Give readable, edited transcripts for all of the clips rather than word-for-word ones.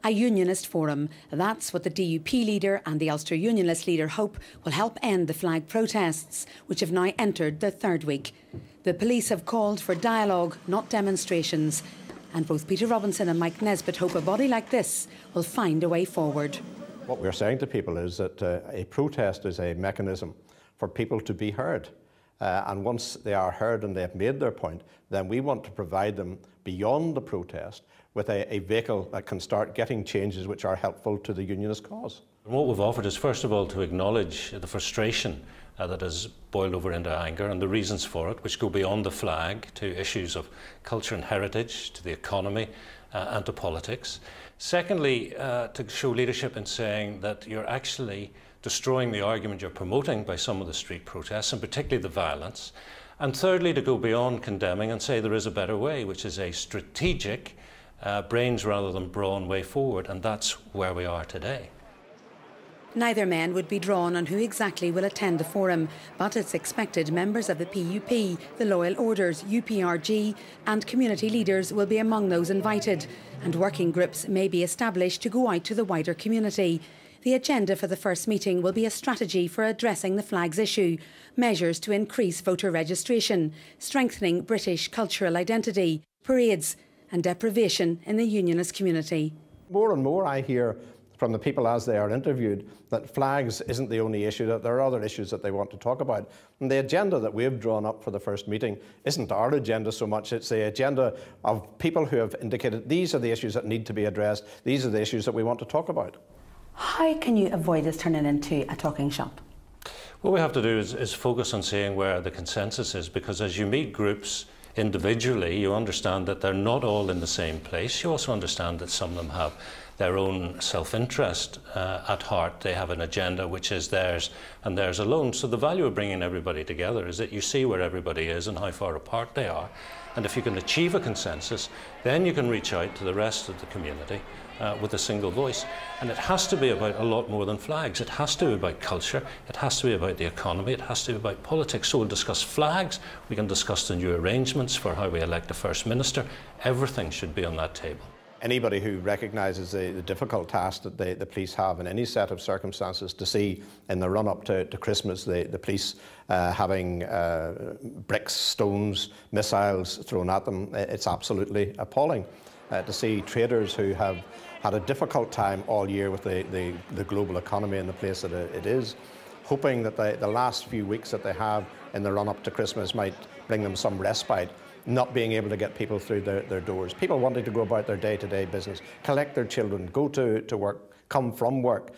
A Unionist Forum. That's what the DUP leader and the Ulster Unionist leader hope will help end the flag protests, which have now entered their third week. The police have called for dialogue, not demonstrations. And both Peter Robinson and Mike Nesbitt hope a body like this will find a way forward. What we're saying to people is that a protest is a mechanism for people to be heard. And once they are heard and they have made their point, then we want to provide them beyond the protest with a vehicle that can start getting changes which are helpful to the unionist cause. And what we've offered is, first of all, to acknowledge the frustration that has boiled over into anger and the reasons for it, which go beyond the flag to issues of culture and heritage, to the economy and to politics. Secondly, to show leadership in saying that you're actually destroying the argument you're promoting by some of the street protests, and particularly the violence. And thirdly, to go beyond condemning and say there is a better way, which is a strategic, brains rather than brawn way forward, and that's where we are today. Neither men would be drawn on who exactly will attend the forum, but it's expected members of the PUP, the Loyal Orders, UPRG and community leaders will be among those invited, and working groups may be established to go out to the wider community. The agenda for the first meeting will be a strategy for addressing the flags issue, measures to increase voter registration, strengthening British cultural identity, parades and deprivation in the unionist community. More and more I hear from the people as they are interviewed that flags isn't the only issue, that there are other issues that they want to talk about. And the agenda that we've drawn up for the first meeting isn't our agenda so much, it's the agenda of people who have indicated these are the issues that need to be addressed, these are the issues that we want to talk about. How can you avoid this turning into a talking shop? What we have to do is focus on seeing where the consensus is, because as you meet groups individually, you understand that they're not all in the same place. You also understand that some of them have their own self-interest at heart. They have an agenda which is theirs and theirs alone. So the value of bringing everybody together is that you see where everybody is and how far apart they are. And if you can achieve a consensus, then you can reach out to the rest of the community with a single voice. And it has to be about a lot more than flags. It has to be about culture, it has to be about the economy, it has to be about politics. So we'll discuss flags, we can discuss the new arrangements for how we elect a First Minister. Everything should be on that table. Anybody who recognises the difficult task that the police have in any set of circumstances, to see in the run-up to Christmas the police having bricks, stones, missiles thrown at them, it's absolutely appalling. To see traders who have had a difficult time all year with the global economy and the place that it is, hoping that the last few weeks that they have in the run-up to Christmas might bring them some respite, not being able to get people through their doors, people wanting to go about their day-to-day business, collect their children, go to work, come from work,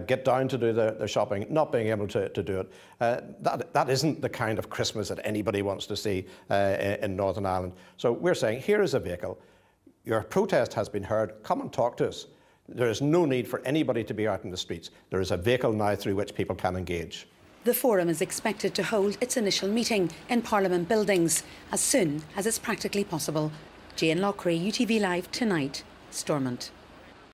get down to do their shopping, not being able to do it. That isn't the kind of Christmas that anybody wants to see in Northern Ireland. So we're saying, here is a vehicle. Your protest has been heard. Come and talk to us. There is no need for anybody to be out in the streets. There is a vehicle now through which people can engage. The forum is expected to hold its initial meeting in Parliament buildings as soon as it's practically possible. Jane Lockery, UTV Live Tonight, Stormont.